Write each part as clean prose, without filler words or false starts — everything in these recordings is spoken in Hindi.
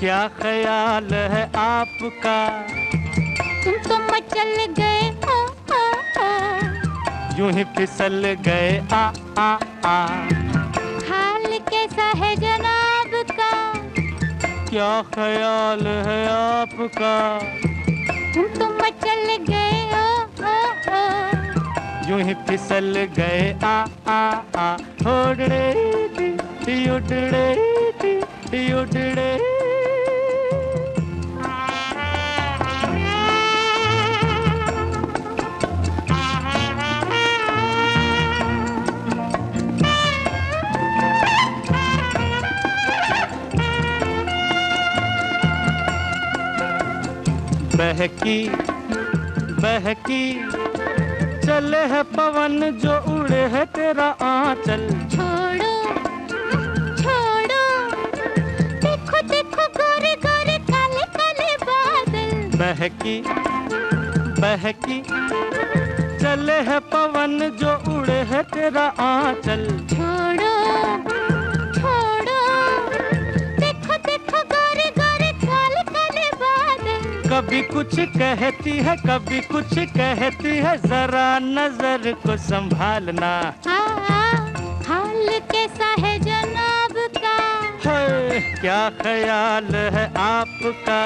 क्या ख्याल है आपका? तुम तो मचल गए यूं ही फिसल गए आ हाल कैसा है जनाब का? क्या ख्याल है आपका? तुम तो मचल गए यूं ही फिसल गए आ उड़ड़े उड़ड़े उड़ड़े। बहकी बहकी चले है पवन जो उड़े है तेरा आंचल। छोड़ो छोड़ो देखो देखो गोरे गोरे काले काले बादल। बहकी बहकी चले है पवन जो उड़े है तेरा आंचल। छोड़ो छोड़ो देखो देखो गोरे गोरे काले काले बादल। कभी कुछ कहती है कभी कुछ कहती है, जरा नजर को संभालना। हाल कैसा है जनाब का? है क्या ख्याल है आपका?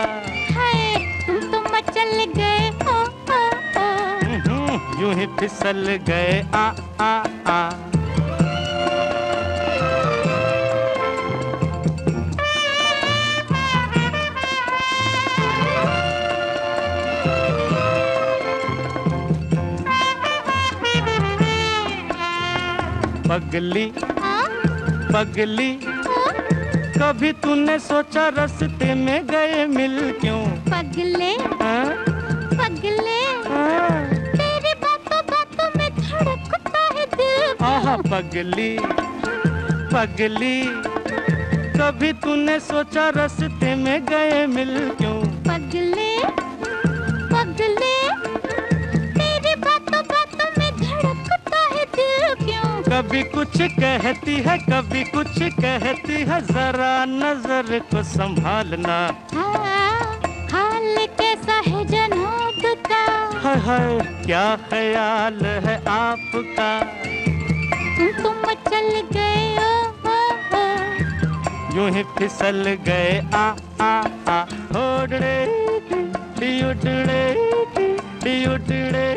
है तुम तो मचल गए यूं ही फिसल गए आ पगली पगली कभी तूने सोचा रास्ते में गए मिल क्यों? पगले पगले तेरी बातों बातों में धड़कता है दिल। आहा पगली पगली कभी तूने सोचा रास्ते में गए मिल क्यों? पगले पगले तेरी बातों बातों में धड़कता है दिल क्यों? कभी कुछ कहती है कभी कुछ कहती है, जरा नजर को संभालना। हाल कैसा है जनाब का? हाय क्या ख्याल है आपका? तुम तो मचल गए यूं ही फिसल गए आ उड़ड़े उड़ड़े उड़ड़े।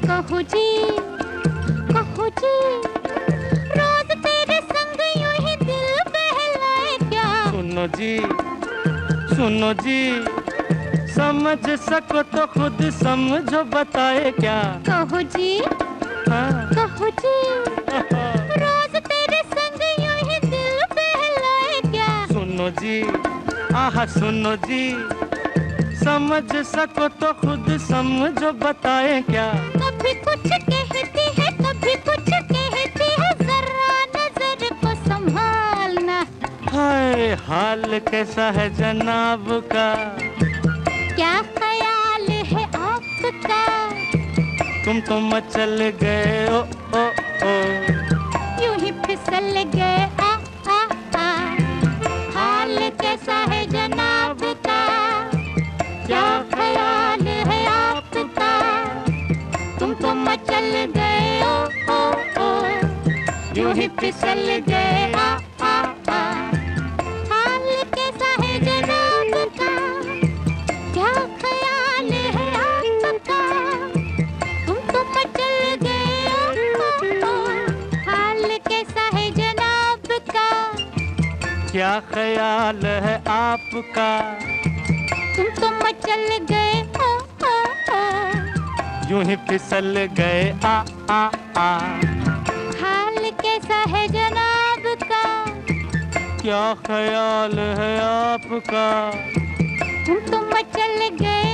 कहो जी रोज तेरे संग यूं ही दिल बहलाए क्या? सुनो जी समझ सको तो खुद समझो बताए क्या? कहो जी कहो जी रोज तेरे संग यूं ही दिल बहलाए क्या? सुनो जी आहा सुनो जी समझ सको तो खुद समझो बताए क्या? कभी कुछ कहती है कभी कुछ कहती है, जरा नजर को संभालना। हाय हाल कैसा है जनाब का? क्या ख्याल है आपका? तुम तो मचल गए ओ यूं ही फिसल गए आ हाल कैसा है जनाब का? क्या ख्याल है आपका? तुम तो मचल गए ओ यूं ही फिसल गए आ हाल कैसा है जनाब का? क्या ख्याल है आपका? तुम तो मचल गए हाल कैसा है जनाब का? क्या ख्याल है आपका? तुम तो मचल गए यूं ही फिसल गए आ हाल कैसा है जनाब का? क्या ख्याल है आपका? तुम तो मचल गए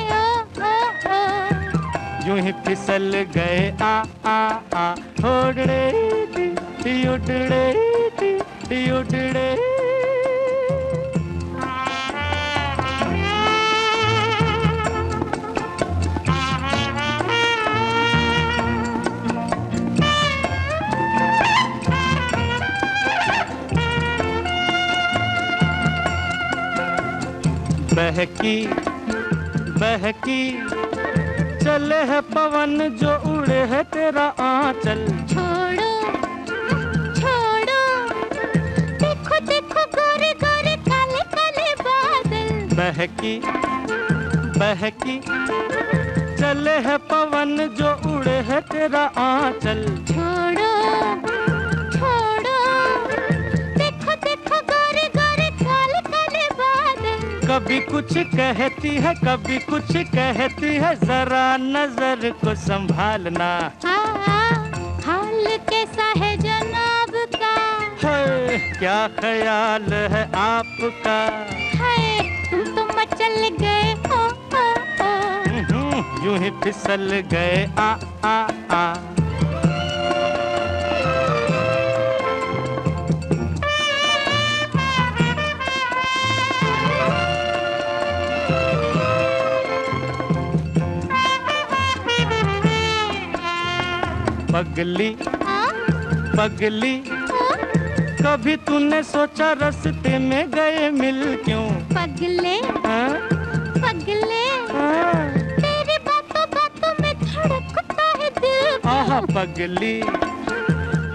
यूं ही फिसल गए आ उड़ड़े उड़ड़े उड़ड़े। बहकी बहकी चले है पवन जो उड़े है तेरा आंचल। छोड़ो छोड़ो देखो देखो गोरे गोरे काले काले बादल। बहकी बहकी चले है पवन जो उड़े है तेरा आंचल। छोड़ो छोड़ो देखो देखो गोरे गोरे काले काले बादल। कभी कुछ कहती है कभी कुछ कहती है, जरा नजर को संभालना। हाल कैसा है जनाब का? है क्या ख्याल है आपका? है तुम तो मचल गए हो यूं ही फिसल गए आ आ आ। पगली पगली कभी तूने सोचा रास्ते में गए मिल क्यों? पगले पगले तेरी बातों बातों में धड़कता है दिल। आहा पगली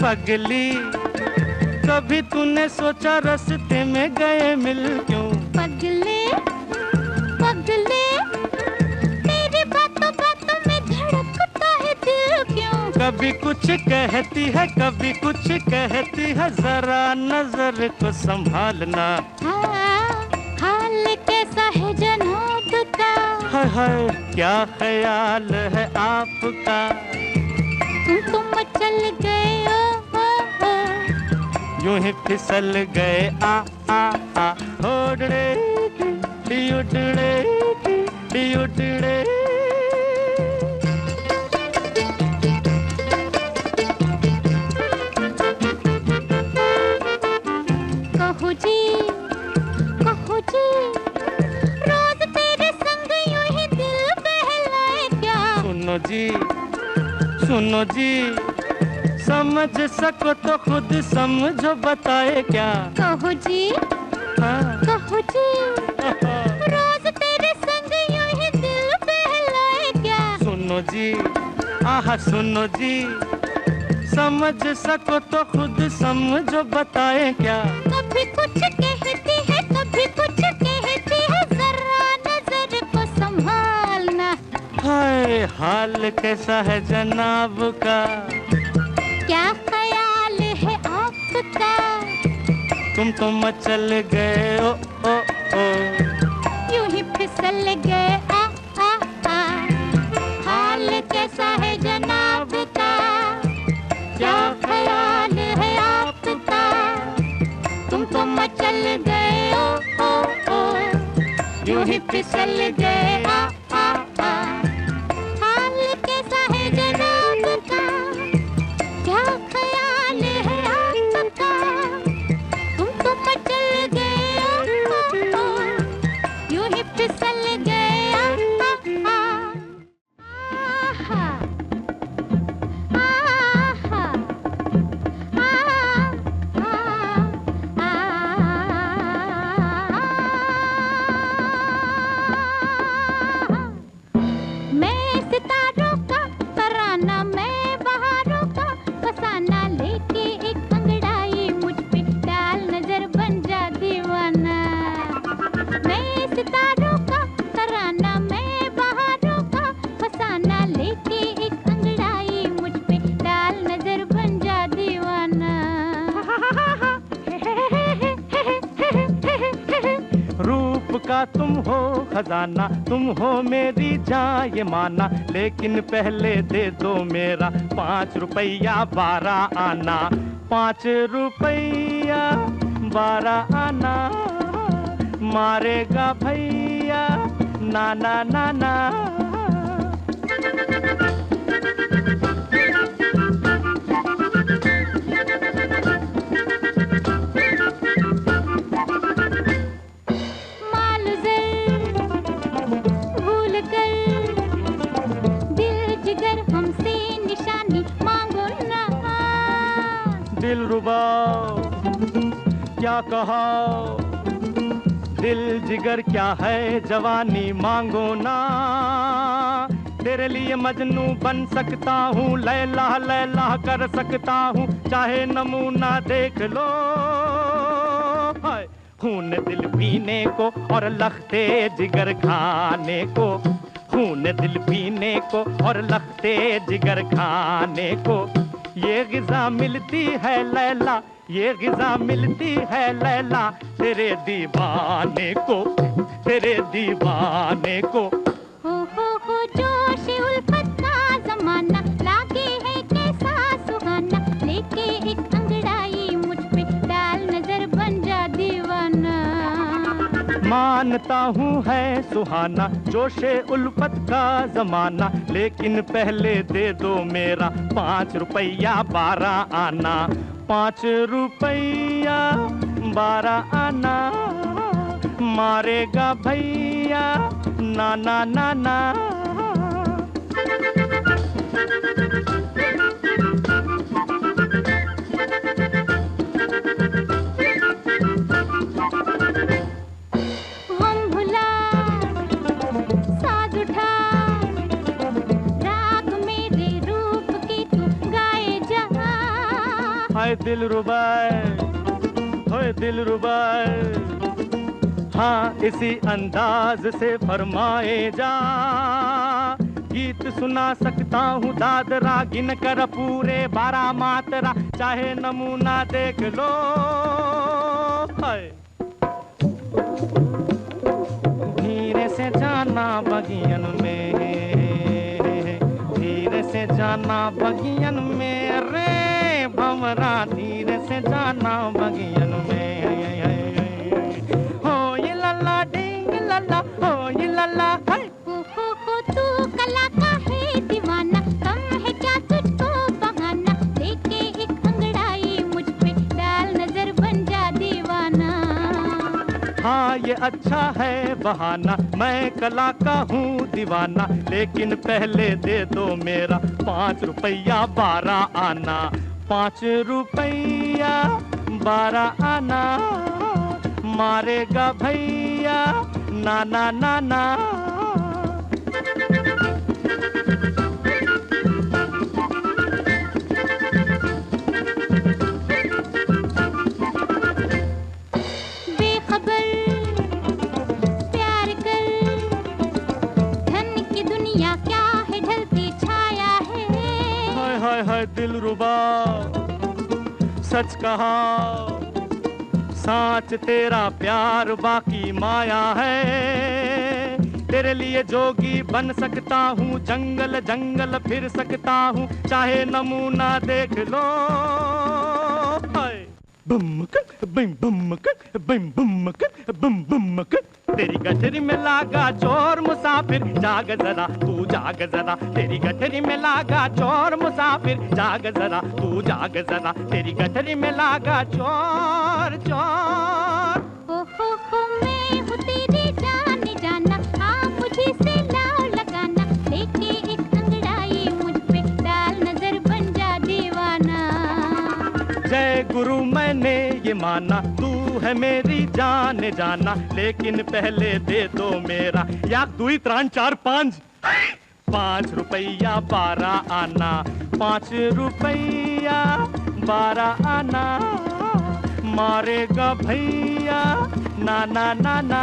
पगली कभी तूने सोचा रास्ते में गए मिल क्यों? पगले पगले तेरी बातों बातों में धड़कता है दिल क्यों? कभी कुछ कहती है कभी कुछ कहती है, जरा नजर को संभालना। हाल कैसा है जनाब का? हाय क्या ख्याल है आपका? तुम तो मचल गए हो यूं ही फिसल गए आ आ आ। उड़ड़े उड़ड़े उड़ड़े। कहो जी रोज तेरे संग यूं ही दिल बहलाए क्या? सुनो जी सुनो जी समझ सको तो खुद समझो बताए क्या? कहो जी हाँ। कहो जी रोज तेरे संग यूं ही दिल बहलाए क्या? सुनो जी आहा सुनो जी समझ सको तो खुद समझो बताए क्या? कभी कुछ कहती है कभी कुछ कहती है, जरा नजर को संभालना। हाय हाल कैसा है जनाब का? क्या ख्याल है आपका? तुम तो मचल गए ओ ओ ओ। यूं ही फिसल गए आ आ आ। हाल कैसा है जनाब का? क्या ख्याल है आपका? तुम तो मचल गए ओ ओ ओ। यूं ही फिसल गए आ आ आ। हाल कैसा है जनाब का? क्या ख्याल है आपका? तुम तो मचल गए ओ ओ ओ। यूं ही फिसल गए आ आ आ। आहा आहा मैं सितारों का तराना, मैं बहारों का फसाना, लेके एक अंगड़ाई मुझ पे डाल नजर बन जा दीवाना। मैं सितारों का तराना, मैं बहारों का फसाना, लेके एक अंगड़ाई मुझ पे डाल नजर बन जा दीवाना। रूप का तुम हो खजाना, तुम हो मेरी जान ये माना, लेकिन पहले दे दो मेरा 5 रुपया 12 आना। 5 रुपया 12 आना मारेगा भैया नाना नाना। माल ज़र भूल कर दिल जिगर हमसे निशानी मांगो ना। दिल रुबा क्या कहा दिल जिगर क्या है जवानी मांगो ना, तेरे लिए मजनू बन सकता हूँ, लैला लैला कर सकता हूँ, चाहे नमूना देख लो। हाय खून दिल पीने को और लखते जिगर खाने को, खून दिल पीने को और लखते जिगर खाने को, ये ग़िज़ा मिलती है लैला, ये ग़िज़ा मिलती है लैला, तेरे दीवाने को, तेरे दीवाने को। हो जोश उल्फत का ज़माना, लागे है कैसा सुहाना, लेके एक अंगड़ाई मुझ पे डाल नजर बन जा दीवाना। मानता हूँ है सुहाना जोशे उल्फत का ज़माना, लेकिन पहले दे दो मेरा 5 रुपया 12 आना, 5 रुपया 12 आना, मारेगा भैया ना ना ना ना। हम भुला साज उठा, राग मेरे रूप की तू गाए जा। हाय दिल रुबाए, हाय दिल रुबाए, हाँ इसी अंदाज से फरमाए जा। गीत सुना सकता हूँ दादरा गिन कर पूरे 12 मात्रा, चाहे नमूना देख लो। हाय धीरे से जाना बगियन में, धीरे से जाना बगियन में रे भंवरा, धीरे से जाना बगियन में। हो ये लल्ला हाय। हो तू कला का है दीवाना, कम है क्या तुझको बहाना, लेके एक अंगड़ाई मुझ पे डाल नजर बन जा दीवाना। हाँ ये अच्छा है बहाना, मैं कला का हूँ दीवाना, लेकिन पहले दे दो मेरा 5 रुपया 12 आना, 5 रुपया 12 आना, मारेगा भैया ना ना ना ना। बेखबर प्यार कर, धन की दुनिया क्या है ढलती छाया है। हाय हाय हाय दिल रुबा सच कहा, साच तेरा प्यार बाकी माया है, तेरे लिए जोगी बन सकता हूँ, जंगल जंगल फिर सकता हूँ, चाहे नमूना देख लो। हाय बम्मक बिम बम्मक बिम बम्मक बम बम्मक, तेरी गठरी में लागा चोर मुसाफिर, जाग जरा तू जाग जरा, तेरी गठरी में लागा चोर मुसाफिर, जाग जरा तू जाग जरा, तेरी गठरी में लागा चोर चोर। हो मैं हूँ तेरी जान जाना, हाँ मुझे से लाओ लगाना, लेके एक अंगड़ाई मुझ पे डाल नजर बन जा दीवाना। जय गुरु मैंने ये माना, तू है मेरी जान जाना, लेकिन पहले दे दो मेरा 1 2 3 4 5 5 रुपया 12 आना, 5 रुपया 12 आना, मारेगा भैया ना ना ना ना।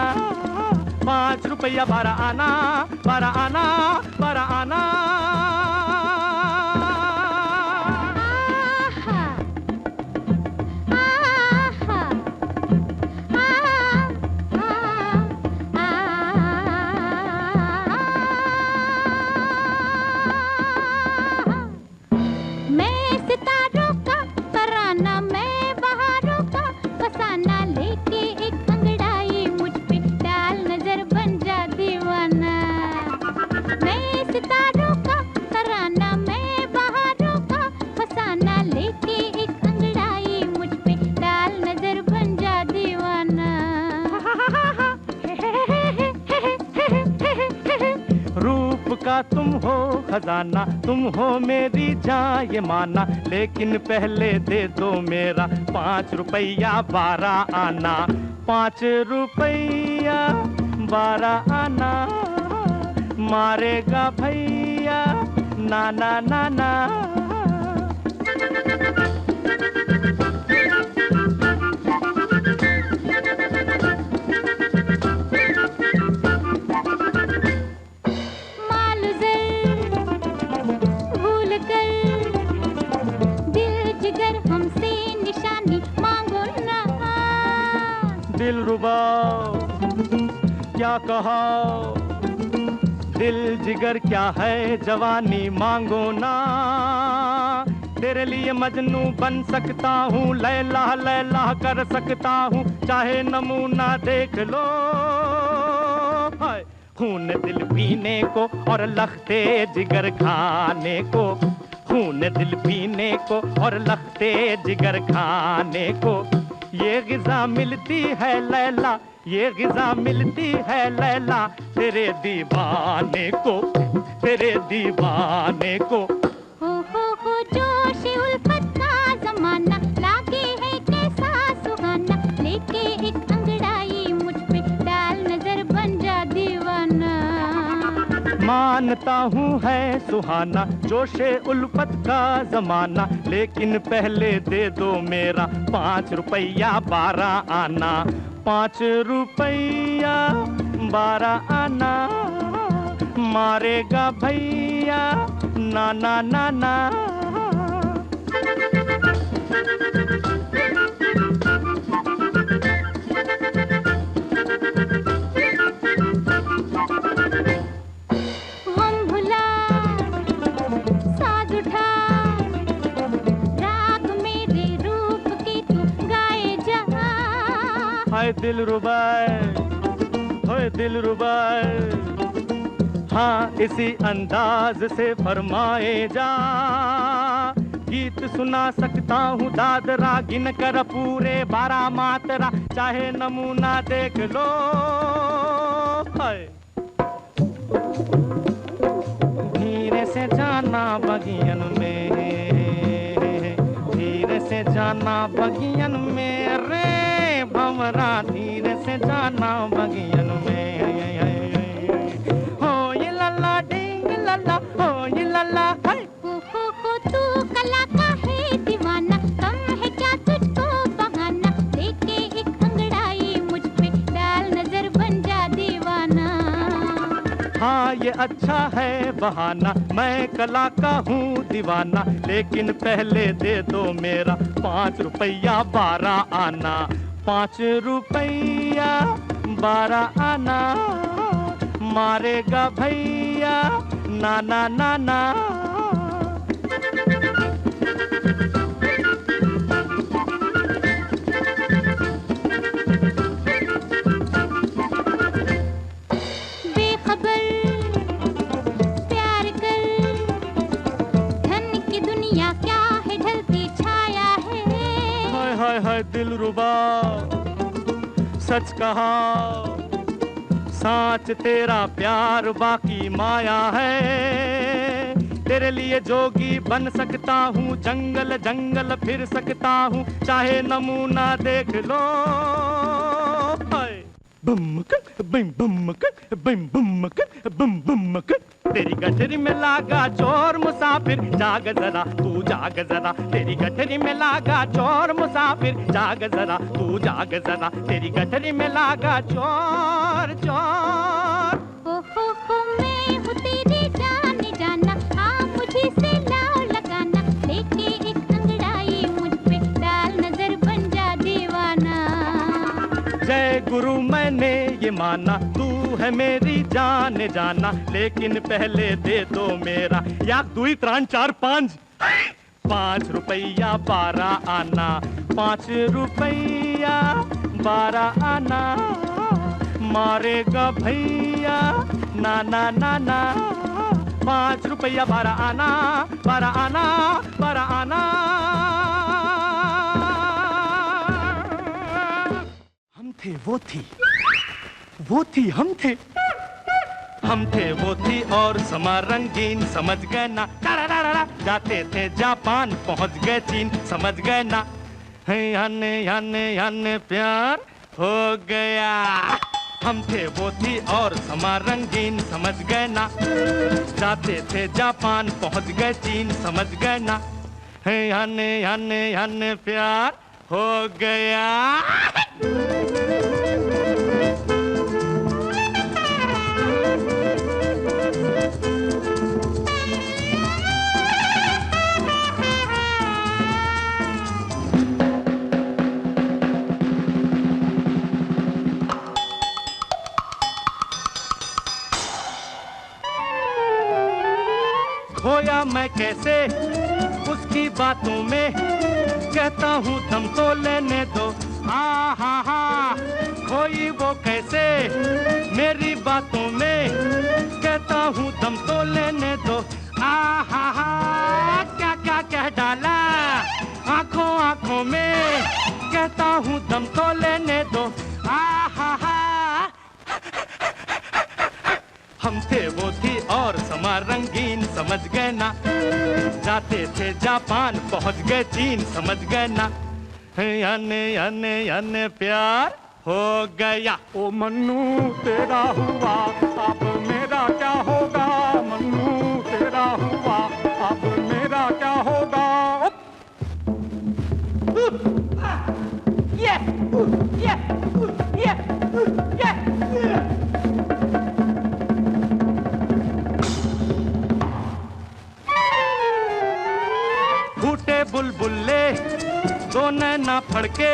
5 रुपया 12 आना, 12 आना, 12 आना। सितारों का तराना, मैं बहारों का फसाना, लेके एक अंगड़ाई मुझ पे डाल नजर बन जा दीवाना। मैं सितारों का तराना, मैं बहारों का फसाना, लेके एक अंगड़ाई मुझ पे डाल नजर बन जा दीवाना। रूप का तुम हो खजाना, तुम हो मेरी जान ये माना, लेकिन पहले दे दो मेरा 5 रुपया 12 आना, 5 रुपया 12 आना, मारेगा भैया ना ना ना ना। दिलरुबा क्या कहा, दिल जिगर क्या है जवानी मांगो ना। तेरे लिए मजनू बन सकता हूँ, लैला लैला कर सकता हूँ, चाहे नमूना देख लो। हाय खून दिल पीने को और लखते जिगर खाने को, खून दिल पीने को और लखते जिगर खाने को। ये ग़िज़ा मिलती है लैला, ये ग़िज़ा मिलती है लैला, तेरे दीवाने को, तेरे दीवाने को। हो जोश उल्फत का ज़माना, लागे है कैसा सुहाना, लेके एक अंगड़ाई मुझ पे डाल नजर बन जा दीवाना। मानता हूँ है सुहाना जोशे उल्फत का ज़माना, लेकिन पहले दे दो मेरा 5 रुपया 12 आना। 5 रुपया 12 आना, मारेगा भैया ना ना ना ना। हाय दिलरुबाए, हाय दिलरुबाए, हाँ इसी अंदाज से फरमाए जा। गीत सुना सकता हूँ दादरा गिन कर पूरे 12 मात्रा, चाहे नमूना देख लो। हाय धीरे से जाना बगियन में, धीरे से जाना बगियन में रे भंवरा, धीरे से जाना बगियन में। हो ये लल्ला डिंग लल्ला, हो ये लल्ला हाय। हो तू कला का है दीवाना, कम है क्या तुझको बहाना, लेके एक अंगड़ाई मुझ पे डाल नजर बन जा दीवाना। हाँ ये अच्छा है बहाना, मैं कला का हूँ दीवाना, लेकिन पहले दे दो मेरा 5 रुपया 12 आना। 5 रुपया 12 आना, मारेगा भैया ना ना ना ना। बेखबर प्यार कर, धन की दुनिया क्या है ढलती छाया है। हाय हाय हाय दिलरुबा सच कहा, साच तेरा प्यार बाकी माया है। तेरे लिए जोगी बन सकता हूँ, जंगल जंगल फिर सकता हूँ, चाहे नमूना देख लो। हाय बम्मक बिम बम्मक बिम बम्मक बम बम्मक, तेरी गठरी में लागा चोर मुसाफिर, जाग जरा तू जाग जरा, तेरी गठरी में लागा चोर मुसाफिर, जाग जरा तू जाग जरा, तेरी गठरी में लागा चोर चोर। हो मैं हूँ तेरी जान जाना, हाँ मुझे से लाओ लगाना, लेके एक अंगड़ाई मुझ पे डाल नजर बन जा दीवाना। जय गुरु मैंने ये माना, तू है मेरी जान जाना, लेकिन पहले दे दो मेरा 1 2 3 4 5 5 रुपया 12 आना। 5 रुपया 12 आना, मारेगा भैया ना ना ना ना। 5 रुपया 12 आना, 12 आना, 12 आना। हम थे वो थी, वो थी हम थे, हम थे वो थी और समा रंगीन, समझ गए ना। जाते थे जापान पहुंच गए चीन, समझ गए ना। हने हने हने प्यार हो गया। हम थे वो थी और समा रंगीन, समझ गए ना। जाते थे जापान, पहुंच गए चीन, समझ गए ना। याने याने याने प्यार हो गया। खोया मैं कैसे उसकी बातों में, कहता हूँ दम तो लेने दो। आ हा हा, खोई वो कैसे मेरी बातों में, कहता हूँ दम तो लेने दो। आ हा हा, क्या क्या कह डाला आंखों आंखों में, कहता हूँ दम तो लेने दो। आ हा हा, हम थे वो थी और समा रंगीन, समझ गए ना। जाते थे जापान, पहुंच गए चीन, समझ गए ना। याने याने याने प्यार हो गया। ओ मन्नू तेरा हुआ, अब मेरा क्या होगा। मन्नू तेरा हुआ, अब मेरा क्या होगा। फूटे बुलबुल्ले दो नैना फड़के,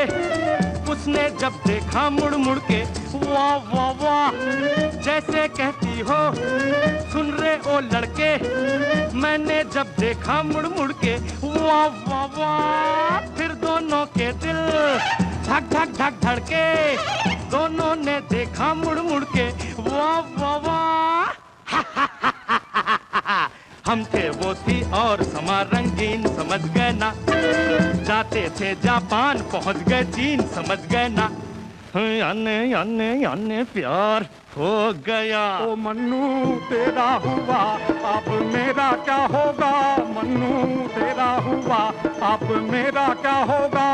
उसने जब देखा मुड़ मुड़ के। वाह वाह वाह, जैसे कहती हो सुन रे ओ लड़के, मैंने जब देखा मुड़ मुड़ के। वाह वाह वाह, फिर दोनों के दिल धक धक धक धड़के, दोनों ने देखा मुड़ मुड़ के। वाह वाह वाह, हम थे वो थी और समा रंगीन, समझ गए ना। जाते थे जापान, पहुंच गए चीन, समझ गए ना। याने याने याने प्यार हो गया। ओ मन्नू तेरा हुआ, अब मेरा क्या होगा। मन्नू तेरा हुआ, अब मेरा क्या होगा।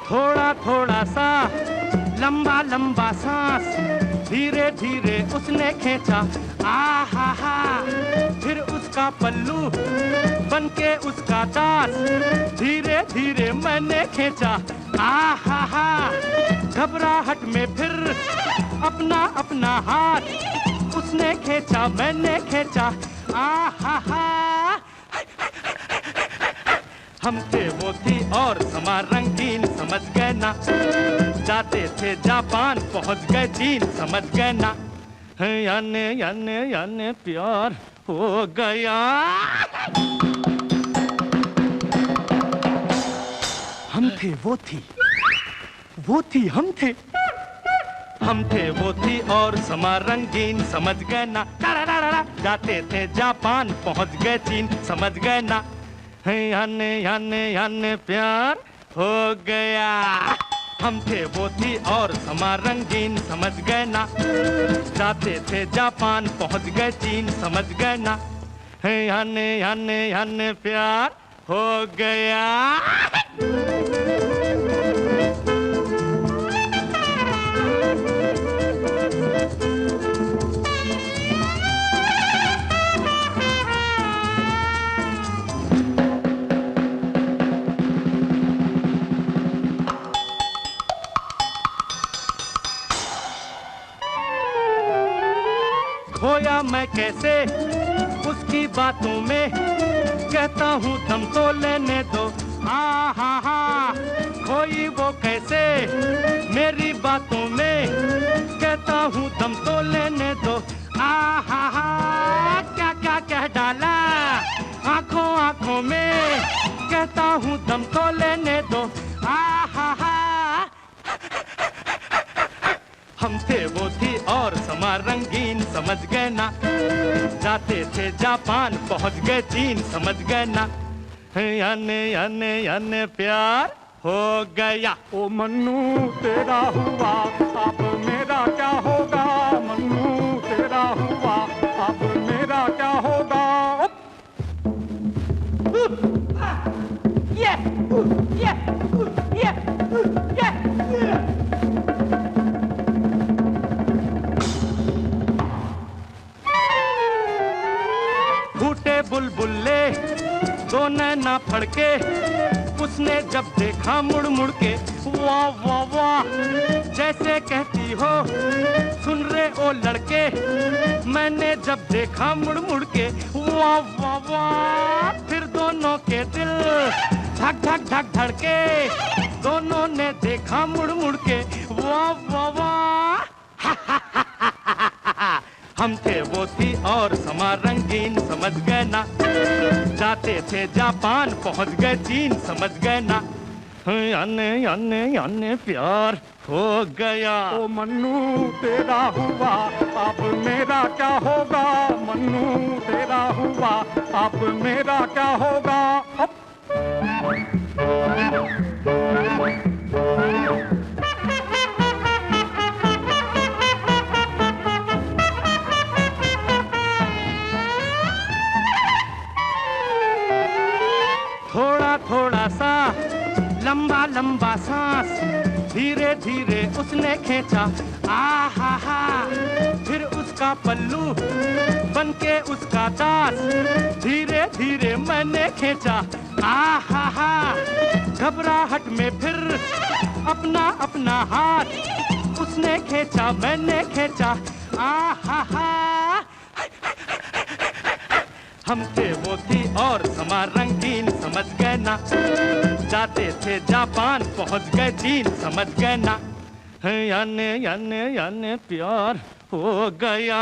थोड़ा थोड़ा सा लंबा लंबा सांस, धीरे धीरे उसने खींचा। आ हा हा, फिर उसका पल्लू बन के उसका दास, धीरे धीरे मैंने खींचा। आ हा हा, घबराहट में फिर अपना अपना हाथ उसने खींचा, मैंने खींचा। आ हा हा, हम थे वो थी और समा रंगीन, समझ गए ना। जाते थे जापान, पहुंच गए चीन, समझ गए ना। याने याने याने प्यार हो गया। हम थे वो थी, वो थी हम थे। हम थे वो थी और समा रंगीन, समझ गए ना। जाते थे जापान, पहुंच गए चीन, समझ गए ना। याने याने याने प्यार हो गया। हम थे वो थी और समा रंगीन, समझ गए ना। जाते थे जापान, पहुंच गए चीन, समझ गए ना। याने याने याने प्यार हो गया। खोया मैं कैसे उसकी बातों में, कहता हूँ दम तो लेने दो। आ हा हा, खोई वो कैसे मेरी बातों में, कहता हूँ दम तो लेने दो। आ हा हा, क्या क्या कह डाला आंखों आंखों में, कहता हूँ दम तो लेने दो। आ हा हा, हम थे वो थी और समा रंगीन, समझ गए ना। जाते थे जापान, पहुंच गए चीन, समझ गए ना। याने याने याने प्यार हो गया। ओ मन्नू तेरा हुआ अब मेरा क्या होगा, मन्नू तेरा हुआ अब मेरा क्या होगा। फूटे बुलबुल्ले दो नैना फड़के, उसने जब देखा मुड़ मुड़ के, वाह वाह वाह जैसे कहती हो सुन रे ओ लड़के। मैंने जब देखा मुड़ मुड़ के, वाह वाह वाह फिर दोनों के दिल धक धक धक धड़के। दोनों ने देखा मुड़ मुड़ के, वाह वाह वाह हम थे वो थी और समा रंगीन, समझ गए ना। जाते थे जापान पहुंच गए चीन, समझ गए ना। याने याने याने प्यार हो गया। ओ मन्नू तेरा हुआ अब मेरा क्या होगा, मन्नू तेरा हुआ अब मेरा क्या होगा। थोड़ा थोड़ा सा लंबा लंबा सांस, धीरे धीरे उसने खींचा, आ हा फिर उसका पल्लू बनके उसका दास, धीरे धीरे मैंने खींचा, आ हा घबराहट में फिर अपना अपना हाथ उसने खींचा मैंने खींचा, आ हा हम थे वो थी और समा रंगीन, समझ गए ना। जाते थे जापान पहुंच गए चीन, समझ गए ना। याने याने याने प्यार हो गया।